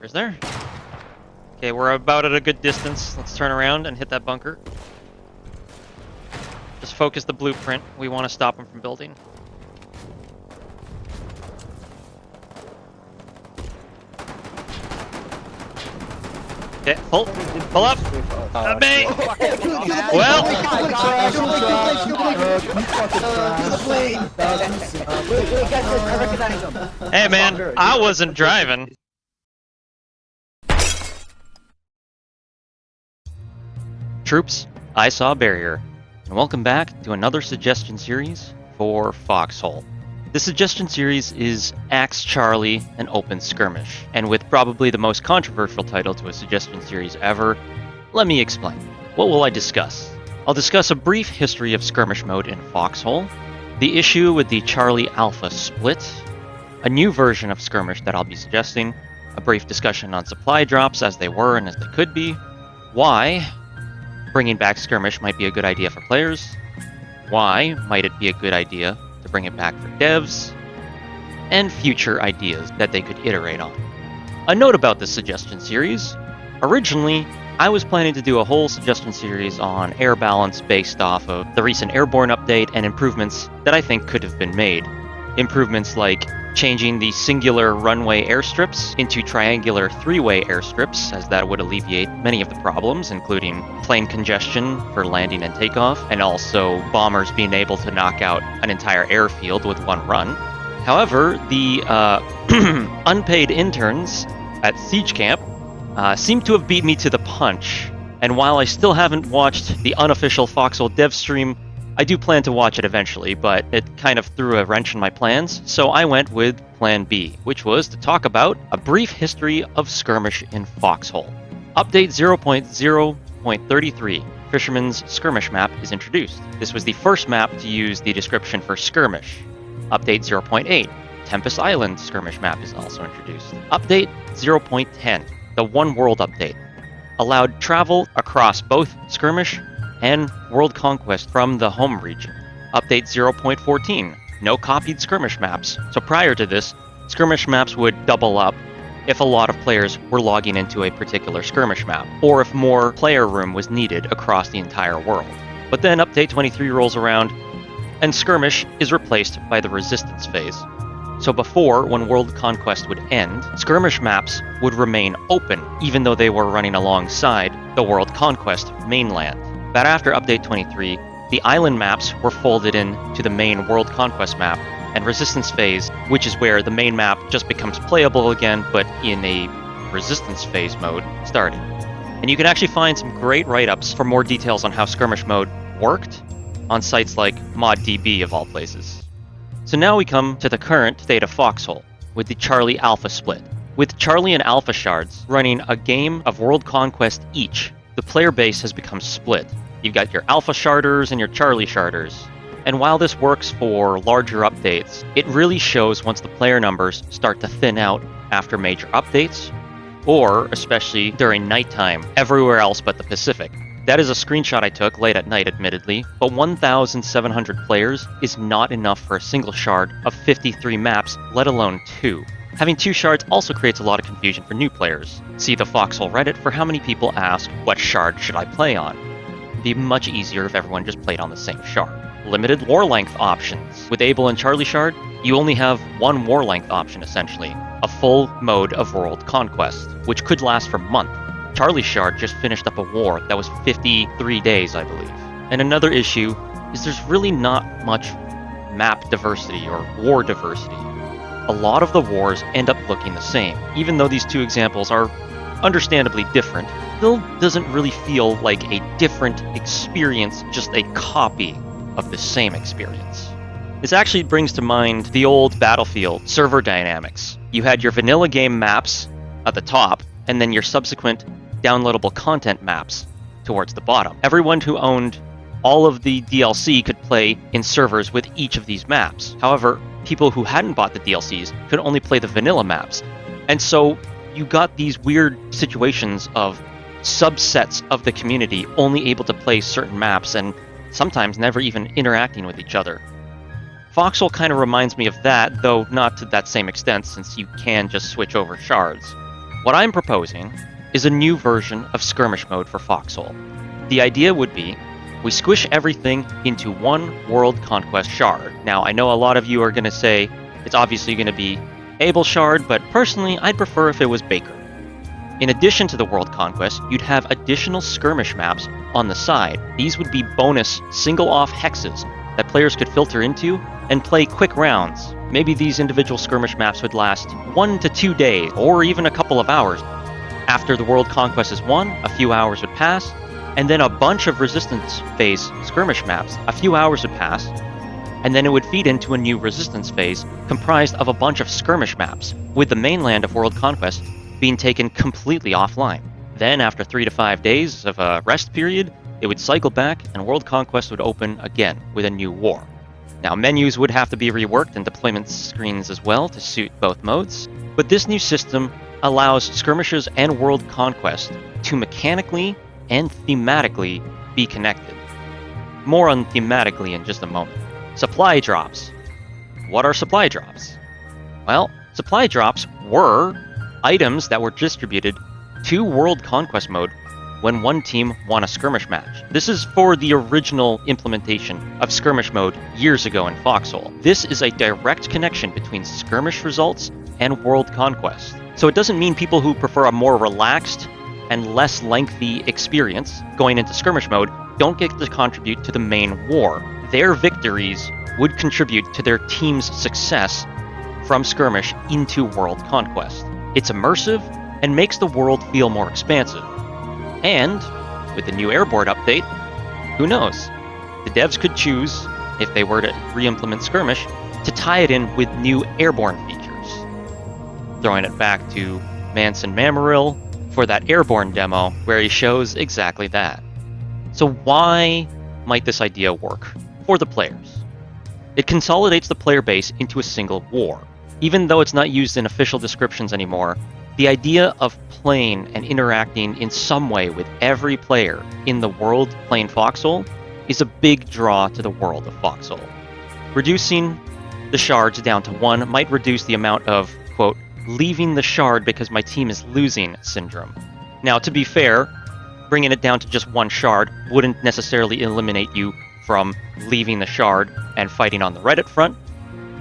Where's there? Okay, we're about at a good distance. Let's turn around and hit that bunker. Just focus the blueprint. We want to stop him from building. Okay, pull up! Me! Well! Hey man, I wasn't driving. Troops, I saw a barrier, and welcome back to another suggestion series for Foxhole. This suggestion series is Axe Charlie and Open Skirmish, and with probably the most controversial title to a suggestion series ever, let me explain. What will I discuss? I'll discuss a brief history of Skirmish mode in Foxhole, the issue with the Charlie Alpha split, a new version of Skirmish that I'll be suggesting, a brief discussion on supply drops as they were and as they could be, why bringing back Skirmish might be a good idea for players, why might it be a good idea to bring it back for devs, and future ideas that they could iterate on. A note about this suggestion series, originally I was planning to do a whole suggestion series on air balance based off of the recent airborne update and improvements that I think could have been made. Improvements like changing the singular runway airstrips into triangular three-way airstrips, as that would alleviate many of the problems, including plane congestion for landing and takeoff, and also bombers being able to knock out an entire airfield with one run. However, the unpaid interns at Siege Camp seem to have beat me to the punch, and while I still haven't watched the unofficial Foxhole dev stream, I do plan to watch it eventually, but it kind of threw a wrench in my plans, so I went with Plan B, which was to talk about a brief history of Skirmish in Foxhole. Update 0.0.33, Fisherman's Skirmish map, is introduced. This was the first map to use the description for Skirmish. Update 0.8, Tempest Island Skirmish map is also introduced. Update 0.10, the One World update, allowed travel across both Skirmish and World Conquest from the home region. Update 0.14, no copied Skirmish maps. So prior to this, Skirmish maps would double up if a lot of players were logging into a particular Skirmish map, or if more player room was needed across the entire world. But then Update 23 rolls around, and Skirmish is replaced by the Resistance phase. So before, when World Conquest would end, Skirmish maps would remain open, even though they were running alongside the World Conquest mainland. But after Update 23, the island maps were folded into the main World Conquest map, and Resistance phase, which is where the main map just becomes playable again, but in a Resistance phase mode, started. And you can actually find some great write-ups for more details on how Skirmish mode worked on sites like ModDB of all places. So now we come to the current state of Foxhole, with the Charlie Alpha split. With Charlie and Alpha Shards running a game of World Conquest each, the player base has become split. You've got your Alpha Sharders and your Charlie Sharders. And while this works for larger updates, it really shows once the player numbers start to thin out after major updates, or especially during nighttime, everywhere else but the Pacific. That is a screenshot I took late at night, admittedly, but 1,700 players is not enough for a single shard of 53 maps, let alone 2. Having 2 shards also creates a lot of confusion for new players. See the Foxhole Reddit for how many people ask, what shard should I play on? It'd be much easier if everyone just played on the same shard. Limited war length options. With Able and Charlie Shard, you only have one war length option essentially, a full mode of World Conquest, which could last for months. Charlie Shard just finished up a war that was 53 days, I believe. And another issue is there's really not much map diversity or war diversity. A lot of the wars end up looking the same. Even though these two examples are understandably different, still doesn't really feel like a different experience, just a copy of the same experience. This actually brings to mind the old Battlefield server dynamics. You had your vanilla game maps at the top, and then your subsequent downloadable content maps towards the bottom. Everyone who owned all of the DLC could play in servers with each of these maps. However, people who hadn't bought the DLCs could only play the vanilla maps. And so you got these weird situations of subsets of the community only able to play certain maps and sometimes never even interacting with each other. Foxhole kind of reminds me of that, though not to that same extent since you can just switch over shards. What I'm proposing is a new version of Skirmish mode for Foxhole. The idea would be, we squish everything into one World Conquest shard. Now, I know a lot of you are going to say it's obviously going to be Abel shard, but personally, I'd prefer if it was Baker. In addition to the World Conquest, you'd have additional skirmish maps on the side. These would be bonus single-off hexes that players could filter into and play quick rounds. Maybe these individual skirmish maps would last 1 to 2 days, or even a couple of hours. After the World Conquest is won, a few hours would pass, and then a bunch of Resistance Phase skirmish maps, a few hours would pass, and then it would feed into a new Resistance Phase comprised of a bunch of skirmish maps, with the mainland of World Conquest being taken completely offline. Then, after 3 to 5 days of a rest period, it would cycle back and World Conquest would open again with a new war. Now, menus would have to be reworked and deployment screens as well to suit both modes, but this new system allows skirmishes and World Conquest to mechanically and thematically be connected. More on thematically in just a moment. Supply drops. What are supply drops? Well, supply drops were items that were distributed to World Conquest mode when one team won a skirmish match. This is for the original implementation of skirmish mode years ago in Foxhole. This is a direct connection between skirmish results and World Conquest. So it doesn't mean people who prefer a more relaxed and less lengthy experience going into skirmish mode don't get to contribute to the main war. Their victories would contribute to their team's success from skirmish into World Conquest. It's immersive and makes the world feel more expansive. And with the new airborne update, who knows? The devs could choose, if they were to re-implement skirmish, to tie it in with new airborne features. Throwing it back to Manson Mammaril for that airborne demo where he shows exactly that. So why might this idea work for the players? It consolidates the player base into a single war. Even though it's not used in official descriptions anymore, the idea of playing and interacting in some way with every player in the world playing Foxhole is a big draw to the world of Foxhole. Reducing the shards down to 1 might reduce the amount of, quote, leaving the shard because my team is losing syndrome. Now, to be fair, bringing it down to just 1 shard wouldn't necessarily eliminate you from leaving the shard and fighting on the Reddit front,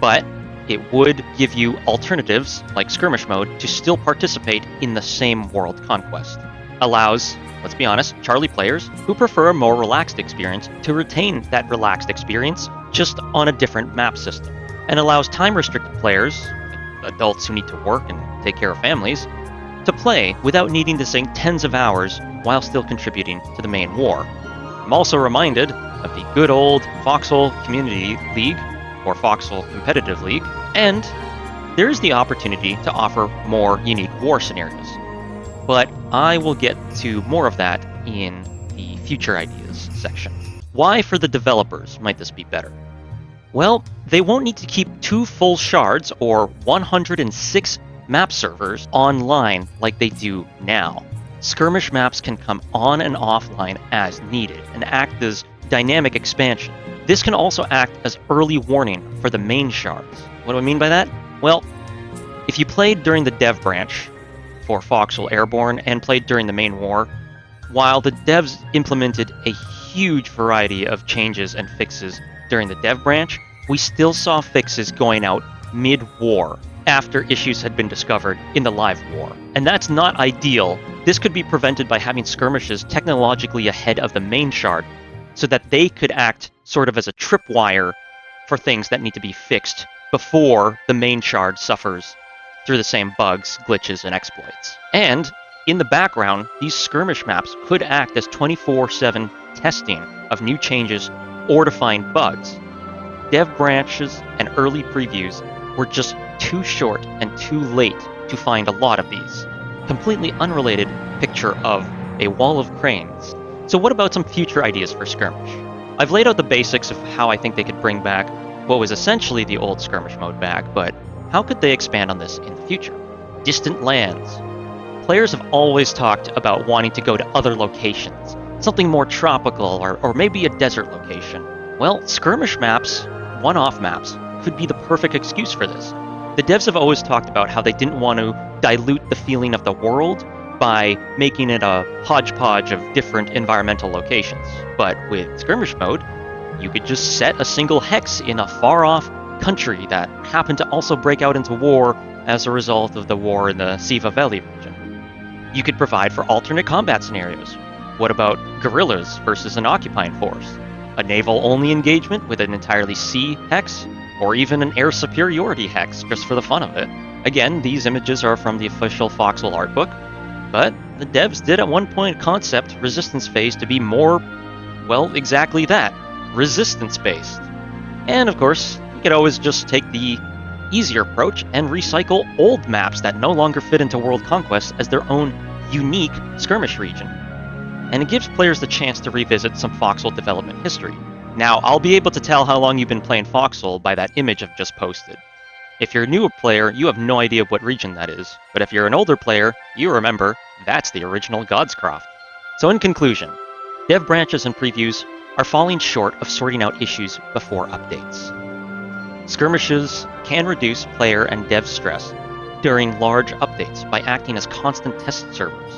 but it would give you alternatives, like skirmish mode, to still participate in the same World Conquest. Allows, let's be honest, Charlie players who prefer a more relaxed experience to retain that relaxed experience just on a different map system. And allows time-restricted players, adults who need to work and take care of families, to play without needing to sink tens of hours while still contributing to the main war. I'm also reminded of the good old Foxhole Community League, or Foxhole Competitive League, and there's the opportunity to offer more unique war scenarios. But I will get to more of that in the future ideas section. Why for the developers might this be better? Well, they won't need to keep 2 full shards or 106 map servers online like they do now. Skirmish maps can come on and offline as needed and act as dynamic expansion. This can also act as early warning for the main shards. What do I mean by that? Well, if you played during the dev branch for Foxhole Airborne and played during the main war, while the devs implemented a huge variety of changes and fixes during the dev branch, we still saw fixes going out mid-war after issues had been discovered in the live war. And that's not ideal. This could be prevented by having skirmishes technologically ahead of the main shard so that they could act sort of as a tripwire for things that need to be fixed before the main shard suffers through the same bugs, glitches, and exploits. And in the background, these skirmish maps could act as 24/7 testing of new changes or to find bugs. Dev branches and early previews were just too short and too late to find a lot of these. Completely unrelated picture of a wall of cranes. So what about some future ideas for Skirmish? I've laid out the basics of how I think they could bring back what was essentially the old Skirmish mode back, but how could they expand on this in the future? Distant lands. Players have always talked about wanting to go to other locations, something more tropical or maybe a desert location. Well, Skirmish maps, one-off maps, could be the perfect excuse for this. The devs have always talked about how they didn't want to dilute the feeling of the world by making it a hodgepodge of different environmental locations. But with Skirmish mode, you could just set a single hex in a far-off country that happened to also break out into war as a result of the war in the Siva Valley region. You could provide for alternate combat scenarios. What about guerrillas versus an occupying force? A naval-only engagement with an entirely sea hex? Or even an air superiority hex, just for the fun of it. Again, these images are from the official Foxhole art book, but the devs did at one point concept Resistance Phase to be more, well, exactly that, resistance-based. And of course, you could always just take the easier approach and recycle old maps that no longer fit into World Conquest as their own unique skirmish region. And it gives players the chance to revisit some Foxhole development history. Now, I'll be able to tell how long you've been playing Foxhole by that image I've just posted. If you're a newer player, you have no idea what region that is, but if you're an older player, you remember that's the original Godscroft. So in conclusion, dev branches and previews are falling short of sorting out issues before updates. Skirmishes can reduce player and dev stress during large updates by acting as constant test servers.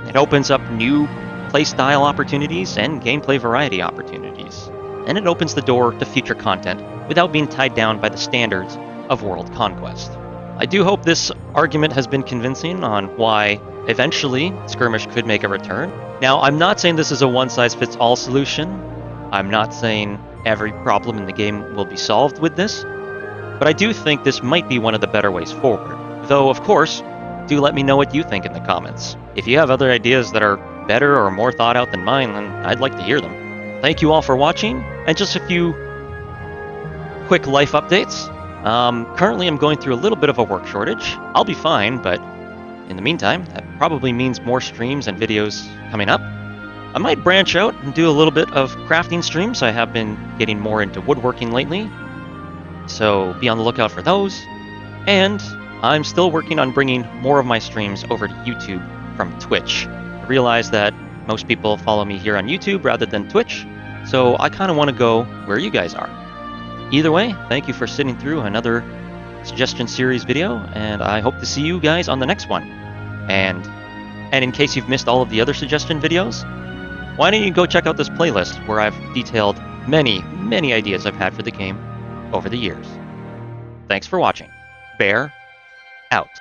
It opens up new playstyle opportunities and gameplay variety opportunities, and it opens the door to future content without being tied down by the standards of World Conquest. I do hope this argument has been convincing on why eventually Skirmish could make a return. Now, I'm not saying this is a one-size-fits-all solution. I'm not saying every problem in the game will be solved with this, but I do think this might be one of the better ways forward. Though, of course, do let me know what you think in the comments. If you have other ideas that are better or more thought out than mine, then I'd like to hear them. Thank you all for watching, and just a few quick life updates. Currently I'm going through a little bit of a work shortage. I'll be fine, but in the meantime, that probably means more streams and videos coming up. I might branch out and do a little bit of crafting streams. I have been getting more into woodworking lately, so be on the lookout for those. And I'm still working on bringing more of my streams over to YouTube from Twitch. I realize that most people follow me here on YouTube rather than Twitch, so I kind of want to go where you guys are. Either way, thank you for sitting through another suggestion series video, and I hope to see you guys on the next one. And in case you've missed all of the other suggestion videos, why don't you go check out this playlist where I've detailed many, many ideas I've had for the game over the years. Thanks for watching. Bear out.